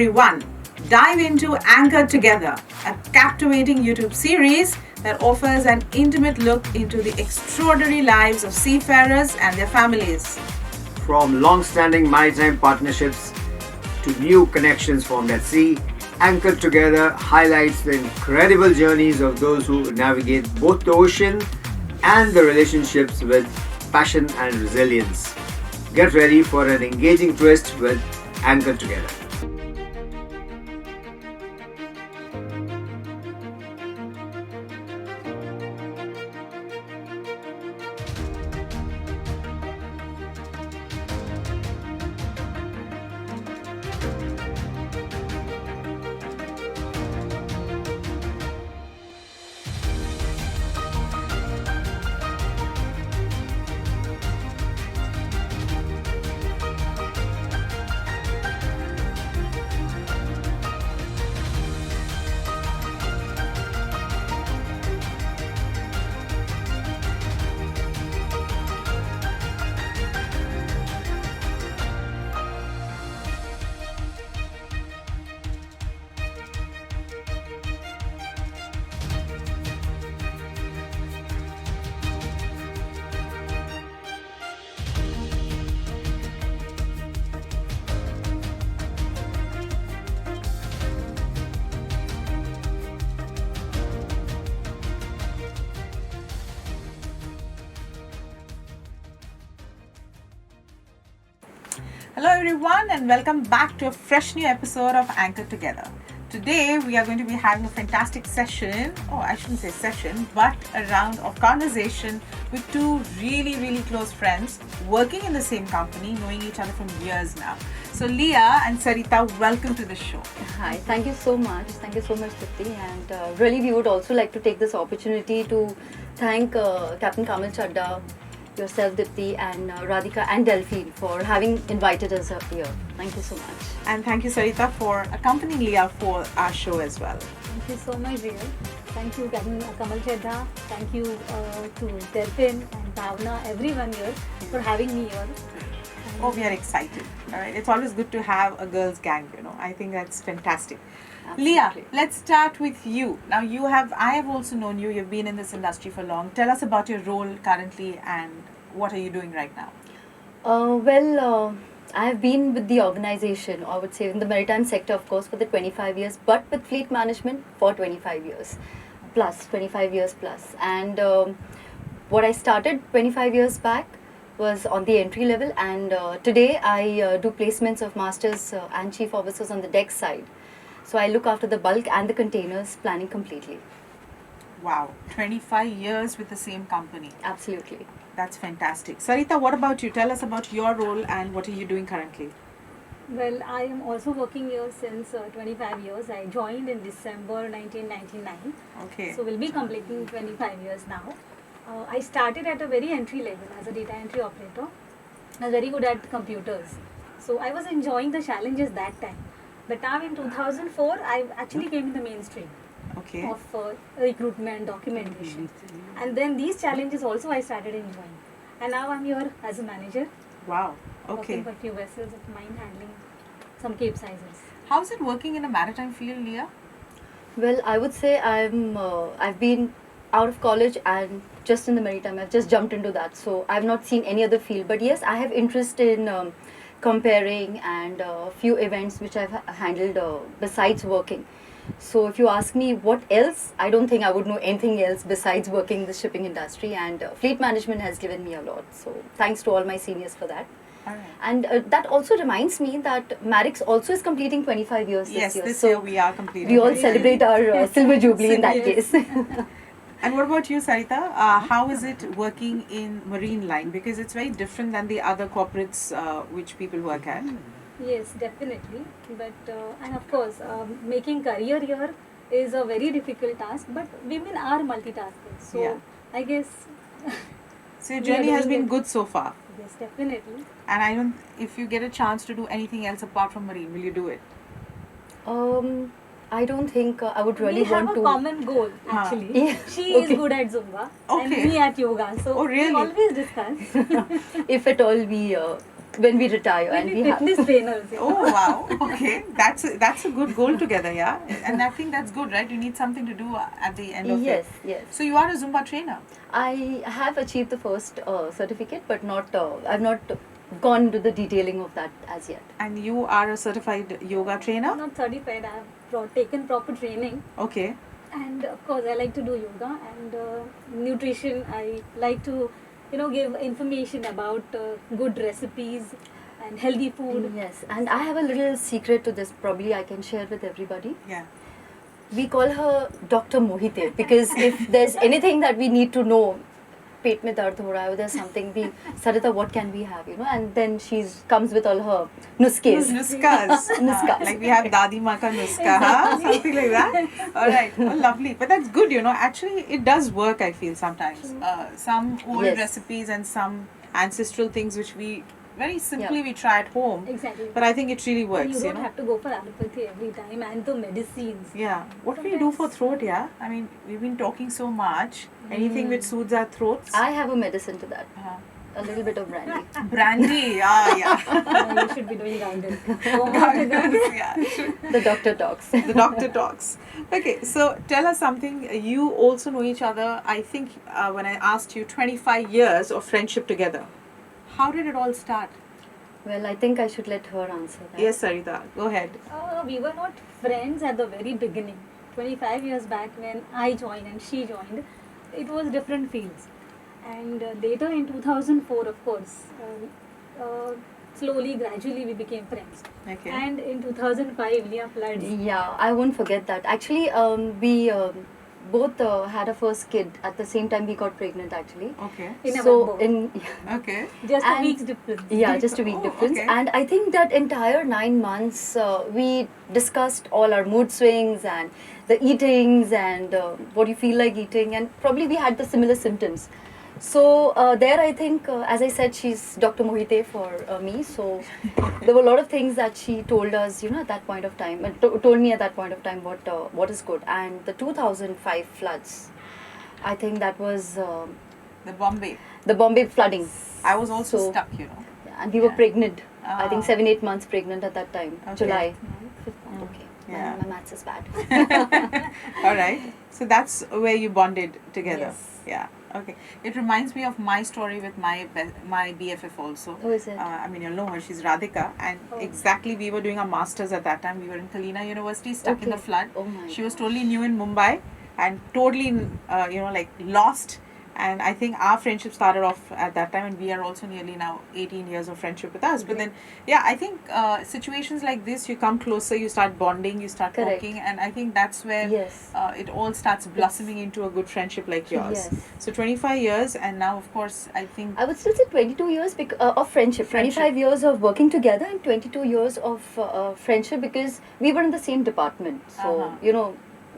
everyone. Dive into Anchor Together, a captivating YouTube series that offers an intimate look into the extraordinary lives of seafarers and their families. From long-standing maritime partnerships to new connections formed at sea, Anchored Together highlights the incredible journeys of those who navigate both the ocean and the relationships with passion and resilience. Get ready for an engaging twist with Anchored Together. Hello, everyone, and welcome back to a fresh new episode of Anchor Together. Today, we are going to be having a fantastic session, I shouldn't say session, but a round of conversation with two really close friends working in the same company, knowing each other from years now. So, Leah and Sarita, welcome to the show. Hi, thank you so much. Thank you so much, Tripti. And really, we would also like to take this opportunity to thank Captain Kamal Chadda, yourself, Dipti, and Radhika and Delphine for having invited us up here. Thank you so much. And thank you, Sarita, for accompanying Leah for our show as well. Thank you so much, dear. Thank you, Captain Kamal Chadha. Thank you to Delphine and Bhavna, everyone here, for having me here. Oh, we are excited. All right. It's always good to have a girls' gang, I think that's fantastic. Absolutely. Leah, let's start with you. Now, I have also known you. You've been in this industry for long. Tell us about your role currently and what are you doing right now? I have been with the organization, I would say in the maritime sector, of course, for the 25 years, but with fleet management for 25 years plus, 25 years plus. And what I started 25 years back was on the entry level, and today I do placements of masters and chief officers on the deck side. So I look after the bulk and the containers planning completely. Wow, 25 years with the same company. Absolutely. That's fantastic. Sarita, what about you? Tell us about your role and what are you doing currently? Well, I am also working here since 25 years. I joined in December 1999. Okay. So we'll be completing 25 years now. I started at a very entry level as a data entry operator. I was very good at computers. So I was enjoying the challenges that time. But now in 2004, I actually came in the mainstream of recruitment, documentation. And then these challenges also I started enjoying. And now I'm here as a manager. Wow. Working for a few vessels of mine, handling some capesizers. How's it working in a maritime field, Leah? Well, I would say I've been out of college and just in the maritime. I've just jumped into that. So I've not seen any other field. But yes, I have interest in comparing and a few events which I've handled besides working. So if you ask me what else, I don't think I would know anything else besides working in the shipping industry, and fleet management has given me a lot. So thanks to all my seniors for that. All right. And that also reminds me that Marix also is completing 25 years Yes, this year. this So year we are completing. we all celebrate our silver jubilee in that Yes. case. And what about you, Sarita? How is it working in marine line? Because it's very different than the other corporates which people work at. Yes, definitely. But and of course, making career here is a very difficult task. But women are multitaskers, so Yeah. I guess. So your We are journey has doing been it. good so far. Yes, definitely. And if you get a chance to do anything else apart from marine, will you do it? I don't think I would really we have want a to. common goal actually. Yeah, She okay. is good at Zumba Okay. and me at yoga. So Oh, really? we always discuss. If at all we when we retire, and Maybe we have. fitness trainers. Oh wow. Okay, that's a good goal together, yeah. And I think that's good, right? You need something to do at the end of Yes, it. yes. So you are a Zumba trainer. I have achieved the first certificate, but not. I've not gone into the detailing of that as yet. And you are a certified yoga I'm trainer? not certified. I have taken proper training, Okay. and of course, I like to do yoga and nutrition. I like to, give information about good recipes and healthy food. Yes, and I have a little secret to this. Probably I can share with everybody. Yeah. We call her Dr. Mohite because if there's anything that we need to know, पेट में दर्द हो रहा है, there's something we, Sarita, what can we have, and then she's comes with all her nuskes. Nuskas. Nuskas. Like we have Dadi Ma ka nuska, huh? Something like that. All right. Oh, lovely. But that's good, Actually, it does work, I feel, sometimes. Some old Yes. recipes and some ancestral things which we very simply Yeah. we try at home. Exactly. But I think it really And works, you don't have to go for allopathy every time and the medicines. Yeah. What do we do for throat, yeah? I mean, we've been talking so much. Anything which soothes our throats? I have a medicine to that. Uh-huh. A little bit of brandy. Brandy, yeah. You should be doing garden. Oh my God. Yeah. The doctor talks. The doctor talks. Okay, so tell us something. You also know each other, I think, when I asked you 25 years of friendship together. How did it all start? Well, I think I should let her answer that. Yes, Sarita, go ahead. We were not friends at the very beginning. 25 years back when I joined and she joined, it was different fields. And later in 2004, of course, slowly, gradually we became friends. Okay. And in 2005, Leah floods. Yeah, I won't forget that. Actually, we both had a first kid at the same time. We got pregnant actually. Okay. In So November. Okay. Just a And- week's difference. Yeah, just a week Oh, difference. okay. And I think that entire 9 months, we discussed all our mood swings and the eatings and what you feel like eating, and probably we had the similar symptoms. So there, I think, as I said, she's Dr. Mohite for me. So there were a lot of things that she told us, at that point of time, and told me at that point of time what is good. And the 2005 floods, I think that was The Bombay. the Bombay flooding. I was also So- stuck, And we were Yeah. pregnant. I think Ah. 7-8 months pregnant at that time. Okay. July. Mm. Okay. Yeah. My maths is bad. All right. So that's where you bonded together. Yes. Yeah. Okay. It reminds me of my story with my BFF also. Who is it? I mean, you'll know her. She's Radhika, and Oh. exactly we were doing our masters at that time. We were in Kalina University, stuck in the Okay. flood. Oh my She was gosh. totally new in Mumbai and totally, like lost. And I think our friendship started off at that time, and we are also nearly now 18 years of friendship with us. But then, yeah, I think situations like this, you come closer, you start bonding, you start Correct. talking, and I think that's where Yes. it all starts blossoming into a good friendship like yours. Yes. So 25 years, and now, of course, I think I would still say 22 years of friendship. Friendship. 25 years of working together and 22 years of friendship because we were in the same department. So, Uh-huh.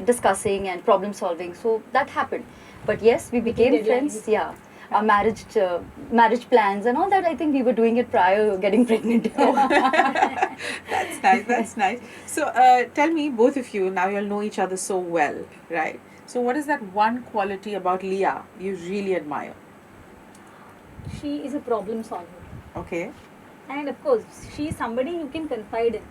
discussing and problem solving. So that happened. But yes, we became friends. deadlines. Yeah. Our marriage plans and all that, I think we were doing it prior to getting pregnant. that's nice. That's nice. So tell me, both of you, now you'll know each other so well, right? So what is that one quality about Leah you really admire? She is a problem solver. Okay. And of course, she is somebody you can confide in.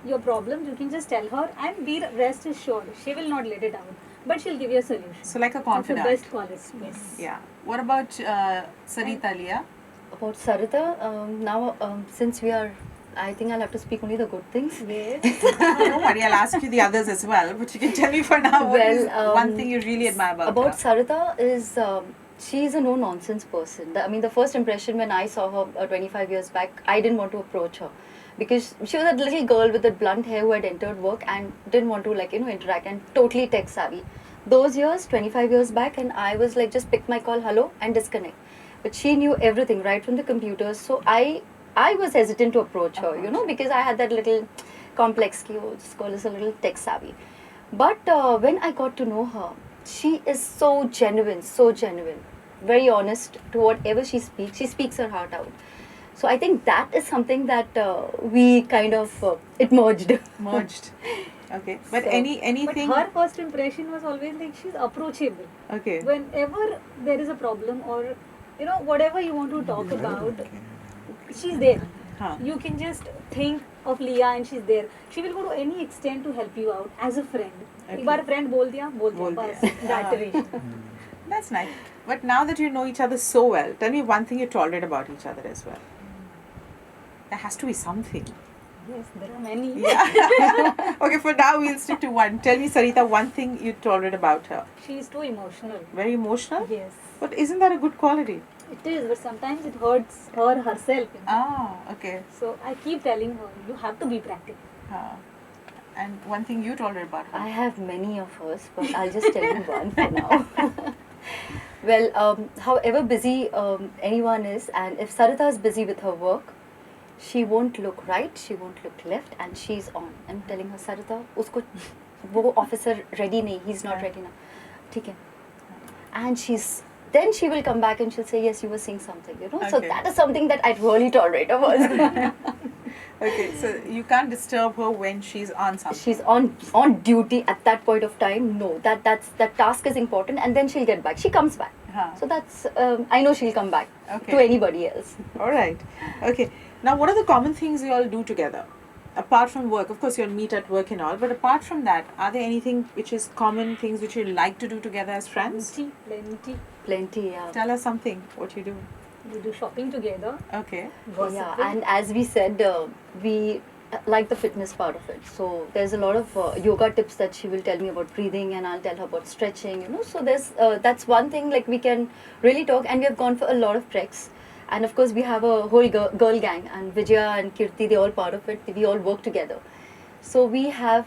Your problems, you can just tell her, and be rest assured, she will not let it out. But she'll give you a solution. So like a That's the confidant. best quality. Yes. Yeah. What about Sarita, Leah? About Sarita, now since we are, I think I'll have to speak only the good things. Yes. Don't worry, I'll ask you the others as well. But you can tell me for now what is one thing you really admire about her. Sarita is she's a no nonsense person. The first impression when I saw her 25 years back, I didn't want to approach her because she was a little girl with that blunt hair who had entered work and didn't want to interact, and totally tech savvy. Those years, 25 years back, and I was like, just pick my call, hello, and disconnect. But she knew everything right from the computers, so I was hesitant to approach her, because I had that little complex, just call us a little tech savvy. But when I got to know her, she is so genuine, very honest to whatever she speaks her heart out. So I think that is something that we kind of, it merged. Merged. Okay. But So- But anything. her first impression was always like she's approachable. Okay. Whenever there is a problem or whatever you want to talk about, she's there. Huh. You can just think of Leah and she's there. She will go to any extent to help you out as a friend. Okay. एक बार friend बोल दिया बोल बस दिया. that relation. That's nice. But now that you know each other so well, tell me one thing you tolerate about each other as well. There has to be something. Yes, there are many. Yeah. Okay, for now we'll stick to one. Tell me, Sarita, one thing you tolerate about her. She is too emotional. Very emotional? Yes. But isn't that a good quality? It is, but sometimes it hurts her herself. You know? Ah, okay. So I keep telling her, you have to be practical. And one thing you tolerate about her. I have many of hers, but I'll just tell you one for now. Well, however busy anyone is, and if Sarita is busy with her work, she won't look right, she won't look left, and she's on. I'm telling her, Sarita, usko wo officer ready nahi, he's not Yeah. ready now. ठीक है. And then she will come back and she'll say, yes, you were saying something, you know. So Okay. that is something that I really tolerate of hers. Okay, so you can't disturb her when she's on something. She's on duty at that point of time. No, that task is important, and then she'll get back. She comes back. So that's I know she'll come back Okay. to anybody else. All right. Okay. Now, what are the common things you all do together? Apart from work, of course, you'll meet at work and all, but apart from that, are there anything which is common things which you like to do together as friends? Plenty. Plenty, yeah. Tell us something, what you do. We do shopping together. Okay. Gossiping. Yeah, and as we said, we like the fitness part of it. So there's a lot of yoga tips that she will tell me about breathing, and I'll tell her about stretching. You know, so there's that's one thing like we can really talk, and we have gone for a lot of treks. And of course, we have a whole girl gang, and Vijaya and Kirti, they're all part of it. We all work together. So we have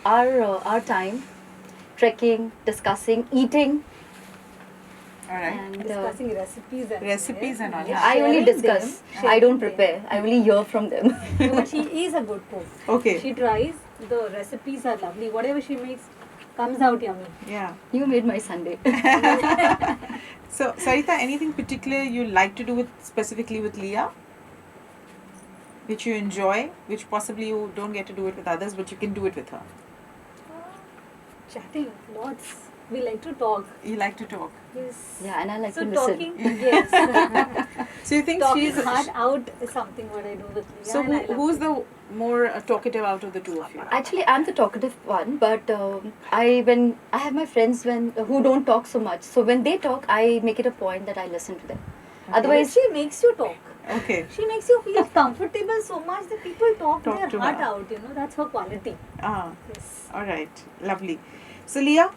our time trekking, discussing, eating. All right. And Discussing recipes and all. Yeah. I only Sharing discuss. them, I don't sharing prepare. I only hear from them. No, but she is a good cook. Okay. She tries. The recipes are lovely. Whatever she makes comes out yummy. Yeah. You made my Sunday. So, Sarita, anything particular you like to do specifically with Leah? Which you enjoy, which possibly you don't get to do it with others, but you can do it with her. Chatting lots. We like to talk. You like to talk. Yes. Yeah, and I like So to listen. talking, yes. So you think Talking she's heart out is something what I do with Leah. so and I love who's it. the more talkative out of the two of you? Actually, I'm the talkative one, but when I have my friends who don't talk so much, so when they talk, I make it a point that I listen to them. But Otherwise, she makes you talk. Okay. She makes you feel comfortable so much that people talk Talk their to heart her. out. You know, that's her quality. Ah. Yes. All right, lovely. So, Leah,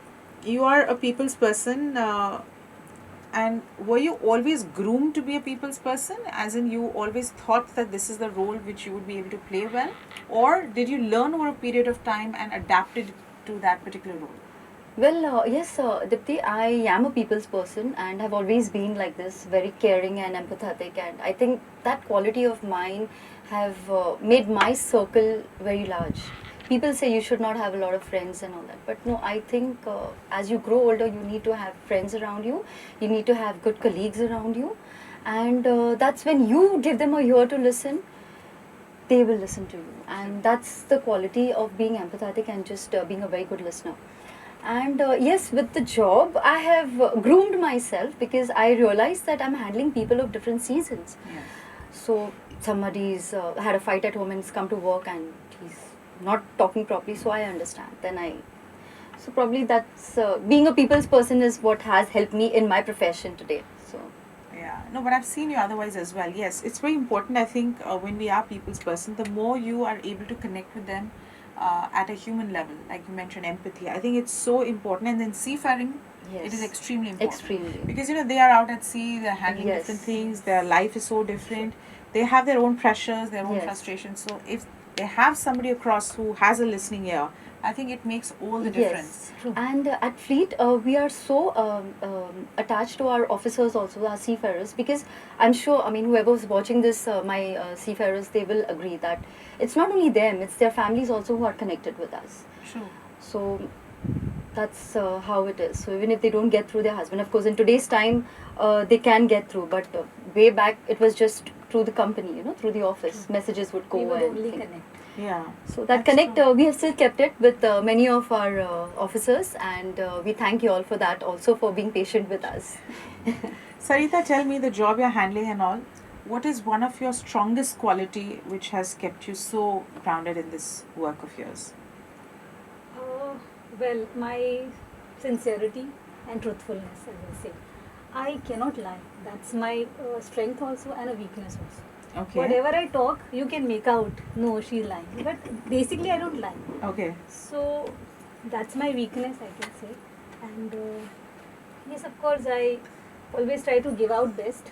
you are a people's person, and were you always groomed to be a people's person? As in, you always thought that this is the role which you would be able to play well, or did you learn over a period of time and adapted to that particular role? well, yes, Dipti, I am a people's person and have always been like this, very caring and empathetic, and I think that quality of mine have made my circle very large. People say you should not have a lot of friends and all that, but no, I think as you grow older, you need to have friends around you, you need to have good colleagues around you, and that's when you give them a ear to listen, they will listen to you, and that's the quality of being empathetic and just being a very good listener. And yes, with the job, I have groomed myself because I realized that I'm handling people of different seasons. Yes. So somebody's had a fight at home and has come to work and he's not talking properly, so I understand. So probably that's being a people's person is what has helped me in my profession today. So Yeah, no, but I've seen you otherwise as well. Yes, it's very important. I think when we are people's person, the more you are able to connect with them at a human level, like you mentioned, empathy. I think it's so important. And then seafaring, it is yes, extremely important. extremely. Because they are out at sea, they're handling Yes. different things, their life is so different, they have their own pressures, their own Yes. frustrations. So if they have somebody across who has a listening ear, I think it makes all the difference. Yes, and at Fleet, we are so attached to our officers also, our seafarers, because I'm sure, I mean, whoever's watching this, my seafarers, they will agree that it's not only them, it's their families also who are connected with us. Sure. So that's how it is. So even if they don't get through their husband, of course, in today's time, they can get through, but way back, it was just through the company, through the office, messages would go We would and only things. connect. Yeah. So that That's connect, true. we have still kept it with many of our officers, and we thank you all for that, also for being patient with us. Sarita, tell me the job you're handling and all. what is one of your strongest quality which has kept you so grounded in this work of yours? Well, my sincerity and truthfulness, I will say. I cannot lie. That's my strength also and a weakness also. Okay. Whatever I talk, you can make out, no, she's lying. But basically, I don't lie. Okay. So that's my weakness, I can say. And yes, of course, I always try to give out best.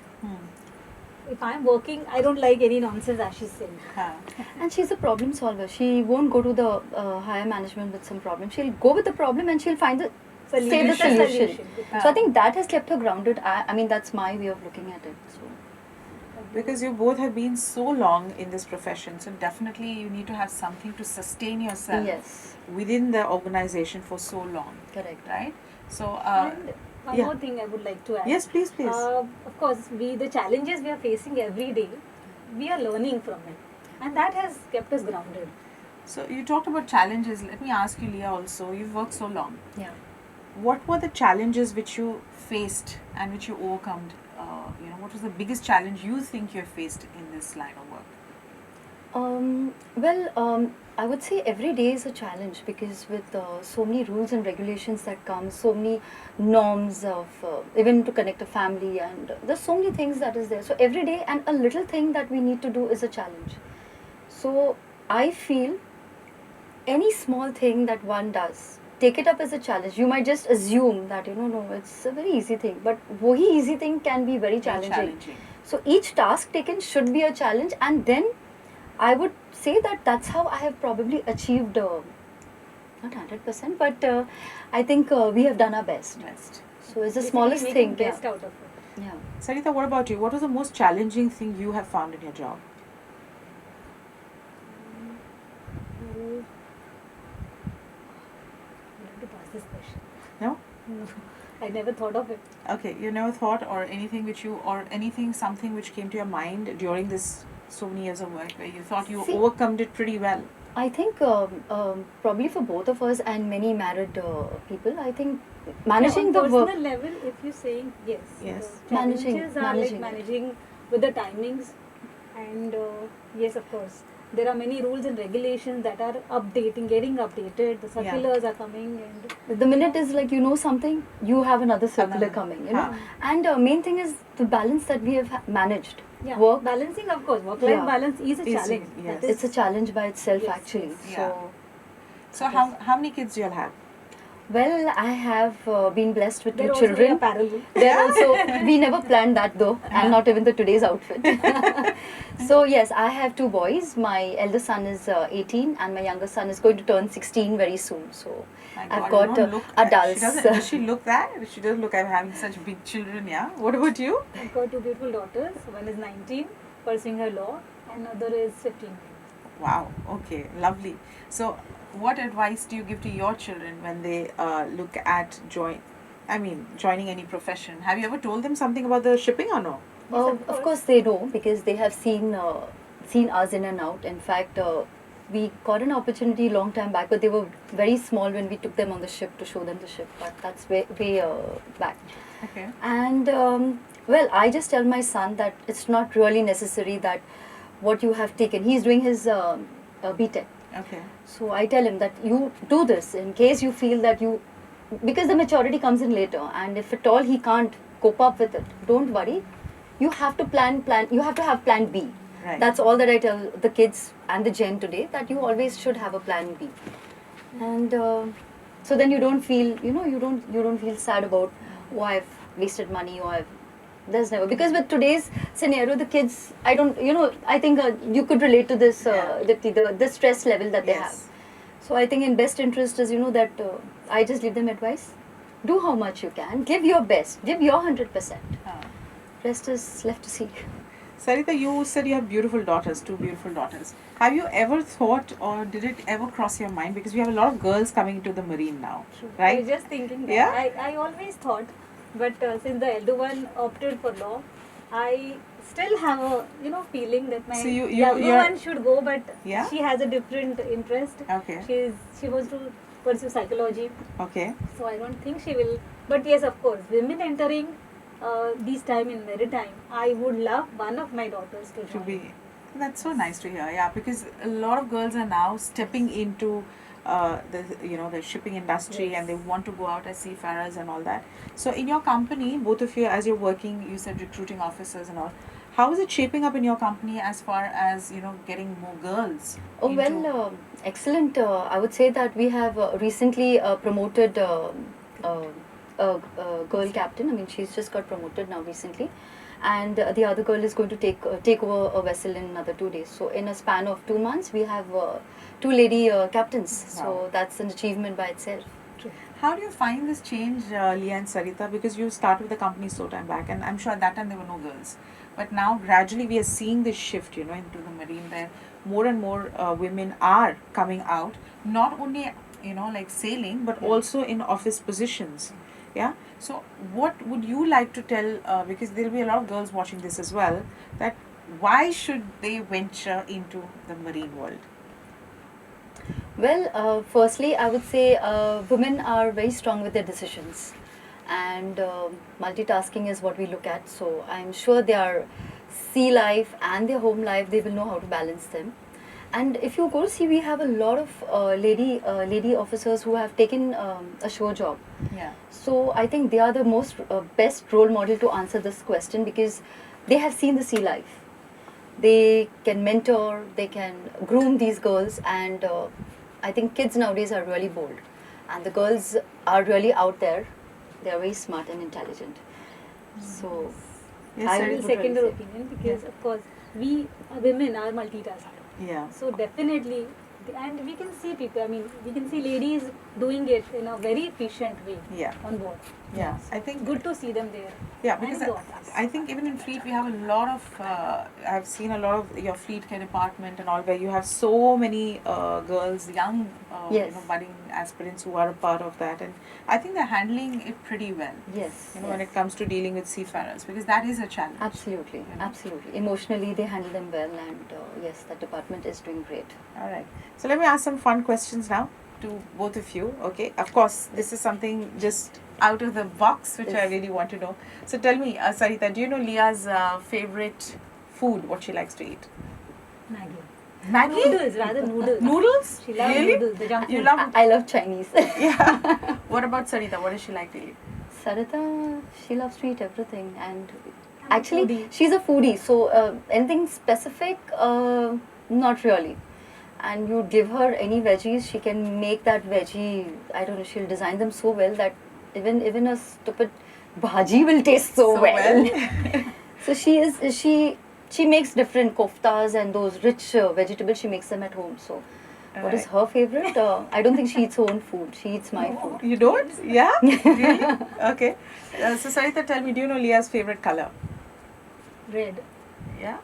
If I'm working, I don't like any nonsense, as she said. Huh. And she's a problem solver. She won't go to the higher management with some problem. She'll go with the problem and she'll find the say the With a solution. So I think that has kept her grounded. I mean, that's my way of looking at it. So Because you both have been so long in this profession, so definitely you need to have something to sustain yourself yes, within the organization for so long, correct. right? So, And one yeah. more thing I would like to add. yes, please, please. Of course, the challenges we are facing every day, we are learning from it, and that has kept us grounded. So, you talked about challenges. Let me ask you, Leah, also. You've worked so long. Yeah. What were the challenges which you faced and which you overcome? What was the biggest challenge you think you have faced in this line of work? I would say every day is a challenge because with so many rules and regulations that come, so many norms of even to connect a family, and there's so many things that is there. So every day and a little thing that we need to do is a challenge. So I feel any small thing that one does, take it up as a challenge. You might just assume that no, it's a very easy thing, but wohi easy thing can be very challenging. So each task taken should be a challenge, and then I would say that that's how I have probably achieved, not 100%, but I think we have done our best. Best. So it's the Basically smallest making thing. best out of it. Yeah. Sarita, what about you? What was the most challenging thing you have found in your job? Well, I have to pass this question. No? I never thought of it. Okay, you never thought something which came to your mind during this so many years of work where you thought you See- overcome it pretty well? I think probably for both of us and many married people, I think managing On the personal work. level, if you're saying yes, Yes. the Managing- challenges are managing like it. managing with the timings, and yes, of course, there are many rules and regulations that are getting updated. The circulars are coming, and The minute is like something, you have another circular Another. coming. Huh. And main thing is the balance that we have managed. yeah, Work. balancing, of course, work-life Yeah. balance is a Is- challenge. yes. That is- It's a challenge by itself, Yes, actually. yes. Yeah. So how many kids do you all have? Well, I have been blessed with they're two also children. parallel. They're also, we never planned that though, and not even the today's outfit. So yes, I have two boys. My eldest son is 18 and my younger son is going to turn 16 very soon. So My I've God, you got don't look adults. Does she look that? She does look like having such big children, yeah? What about you? I've got two beautiful daughters. One is 19, pursuing her law, and another is 15. Wow, okay, lovely. So, what advice do you give to your children when they look at joining any profession? Have you ever told them something about the shipping or no? Of course they know because they have seen us in and out. In fact, we got an opportunity long time back, but they were very small when we took them on the ship to show them the ship. But that's way back. Okay. And I just tell my son that it's not really necessary that what you have taken. He's doing his BTech. Okay. So I tell him that you do this in case you feel that because the maturity comes in later, and if at all he can't cope up with it, don't worry. You have to plan. You have to have plan B. Right. That's all that I tell the kids and the gen today, that you always should have a plan B. And so then you don't feel, you don't feel sad about, oh, I've wasted money, or there's never, because with today's scenario, the kids, I think you could relate to this, the stress level that they have. Yes. So I think in best interest is, that I just give them advice. Do how much you can. Give your best. Give your 100%. Rest is left to see. Sarita, you said you have beautiful daughters, two beautiful daughters. Have you ever thought, or did it ever cross your mind, because we have a lot of girls coming into the marine now, I right? was just thinking that. Yeah? I always thought, but since the elder one opted for law, I still have a feeling that my So you're- younger one should go, but Yeah? she has a different interest. Okay. She wants to pursue psychology, Okay. so I don't think she will. But yes, of course, women entering this time in maritime, I would love one of my daughters to To join. be, that's so nice to hear. Yeah, because a lot of girls are now stepping into the shipping industry, Yes. and they want to go out as seafarers and all that. So in your company, both of you, as you're working, you said recruiting officers and all. How is it shaping up in your company as far as getting more girls? Oh, into- well, excellent. I would say that we have recently promoted a girl captain. I mean, she's just got promoted now recently, and the other girl is going to take over a vessel in another 2 days. So, in a span of 2 months, we have two lady captains. Wow. So that's an achievement by itself. How do you find this change, Leah and Sarita? Because you started with the company so time back, and I'm sure at that time there were no girls. But now gradually we are seeing this shift, into the marine, where more and more women are coming out, not only like sailing, but also in office positions. Yeah. So what would you like to tell? Because there will be a lot of girls watching this as well. That why should they venture into the marine world? Well, firstly, I would say women are very strong with their decisions, and multitasking is what we look at. So I'm sure their sea life and their home life, they will know how to balance them. And if you go to see, we have a lot of lady officers who have taken a shore job. Yeah. So I think they are the most best role model to answer this question, because they have seen the sea life. They can mentor, they can groom these girls, and I think kids nowadays are really bold, and the girls are really out there. They are very smart and intelligent. So Yes, I I Sarita, will would second really your say. opinion, because of course we women are multitaskers. Yeah. So definitely, and we can see people. I mean, we can see ladies doing it in a very efficient way Yeah. on board. Yeah. I think Good to see them there. Yeah, because And the office. I think even in fleet we have a lot of. I've seen a lot of your fleet care department and all, where you have so many girls, young, Yes. budding aspirants who are a part of that, and I think they're handling it pretty well. Yes. When yes. it comes to dealing with seafarers, because that is a challenge. Absolutely, You know? absolutely. Emotionally, they handle them well, and yes, that department is doing great. All right. So let me ask some fun questions now to both of you. Okay. Of course, this is something just out of the box, which I Yes. really want to know. So tell me, Sarita, do you know Leah's favorite food? What she likes to eat? Maggie. Maggie? Noodles, rather noodles. Noodles? She loves Really? noodles, the junk You food. love? I love Chinese. Yeah. What about Sarita? What does she like to eat? Sarita, she loves to eat everything, and I'm a actually, foodie. she's a foodie. So anything specific, not really. And you give her any veggies, she can make that veggie. I don't know. She'll design them so well that even a stupid bhaji will taste so well. So she makes different koftas and those rich vegetables. She makes them at home. So what is her favorite? I don't think she eats her own food. She eats my food. You don't? Yeah? Really? Okay. So Sarita, tell me, do you know Leah's favorite color? Red. Yeah?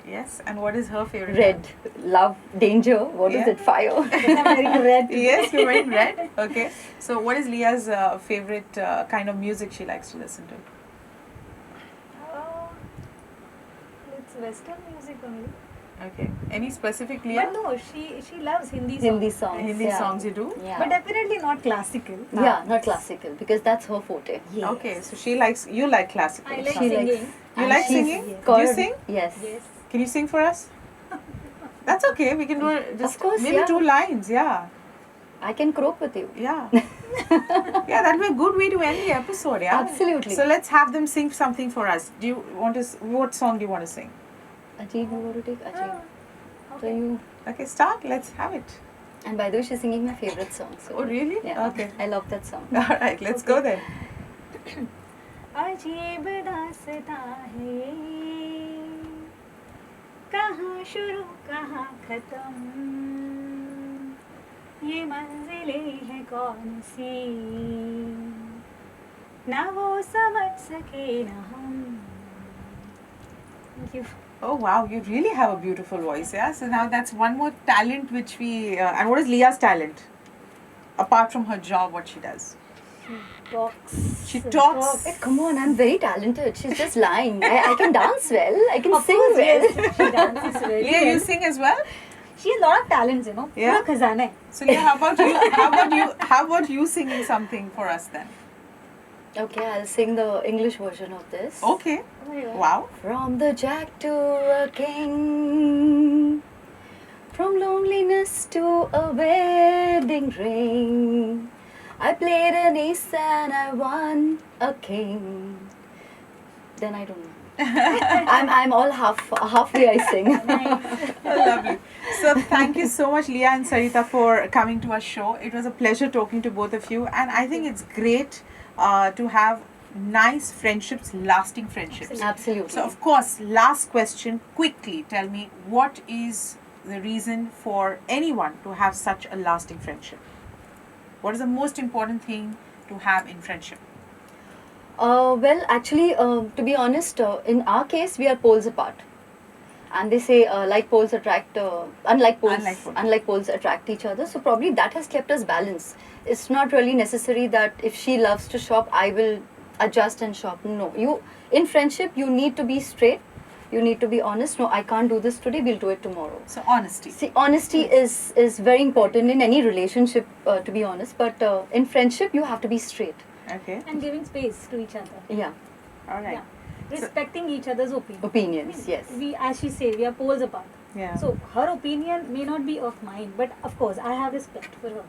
Yes. And what is her favorite Red, love, danger. What is Yeah. it? Fire. I'm wearing red. color? Yes, you're wearing red. Okay. So what is Leah's favorite kind of music she likes to listen to? Uh, it's Western music only. Okay. Any specific Leah? But no, she loves Hindi songs. Hindi songs. Hindi yeah. songs you do? Yeah. But definitely not classical. Yeah, not classical, because that's her forte. Yes. Okay. So you like classical. I like songs. singing. You and like she's singing? Do you called- sing? Yes. Yes. Can you sing for us? That's okay. We can do it. Just Of course, maybe yeah. 2 lines. Yeah. I can croak with you. Yeah. Yeah, that'll be a good way to end the episode. Yeah. Absolutely. So let's have them sing something for us. Do you want to? What song do you want to sing? Ajay, you want to take Ajay? So Okay. you. Okay, start. Let's have it. And by the way, she's singing my favorite song. So Oh, really? Yeah. Okay. I love that song. All right. Let's go then. अजीब दास्तां है ये, कहाँ शुरू कहाँ खत्म, ये मंजिलें हैं कौन सी, ना वो समझ सके ना हम. Thank you. Oh wow, you really have a beautiful voice. Yeah. So now that's one more talent which we. And what is Leah's talent? Apart from her job, what she does? Talks. She talks. Hey, come on, I'm very talented. She's just lying. I can dance well. I can Of sing course, well. yes, she dances very Leah, you well. sing as well. She has a lot of talents, you know. Yeah. पूरा खजाना है. So Leah, how about you? How about you singing something for us then? Okay, I'll sing the English version of this. Okay. Oh my God. Wow. From the jack to a king, from loneliness to a wedding ring. I played an ace and I won a king. Then I don't know. I'm all halfway I sing. Lovely. So thank you so much, Leah and Sarita, for coming to our show. It was a pleasure talking to both of you, and I think it's great to have nice friendships, lasting friendships. Absolutely. So, of course, last question, quickly tell me, what is the reason for anyone to have such a lasting friendship? What is the most important thing to have in friendship? Well, actually, to be honest, in our case, we are poles apart. And they say like poles attract, unlike poles attract each other. So probably that has kept us balanced. It's not really necessary that if she loves to shop, I will adjust and shop. No, in friendship, you need to be straight. You need to be honest. No, I can't do this today. We'll do it tomorrow. So, honesty. See, honesty is very important in any relationship, to be honest. But in friendship, you have to be straight. Okay. And giving space to each other. Yeah. All right. Yeah. Respecting each other's opinion. Opinions, yes. We, as she said, we are poles apart. Yeah. So her opinion may not be of mine, but of course I have respect for her.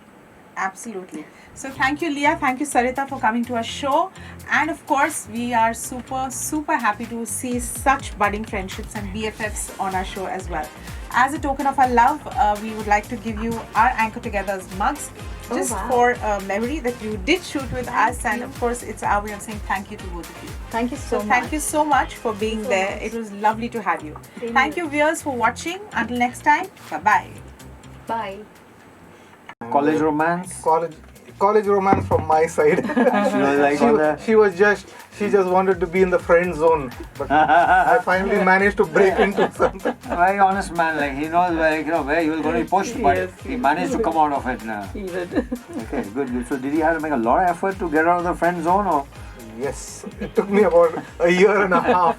Absolutely. So thank you, Leah. Thank you, Sarita, for coming to our show. And of course, we are super happy to see such budding friendships and BFFs on our show as well. As a token of our love, we would like to give you our Anchor Together's mugs, just for a memory that you did shoot with us. And of course, it's our way of saying thank you to both of you. Thank you so much. Thank you so much for being there. much. It was lovely to have you. Same Thank here. you, viewers, for watching. Until next time, bye-bye. Bye. College romance. College romance from my side. She just wanted to be in the friend zone, but I finally managed to break into something. A very honest man, like he knows where he was going to be pushed, but he managed to come out of it now. He did. Okay, good. So did he have to make a lot of effort to get out of the friend zone, or? Yes, it took me about a year and a half.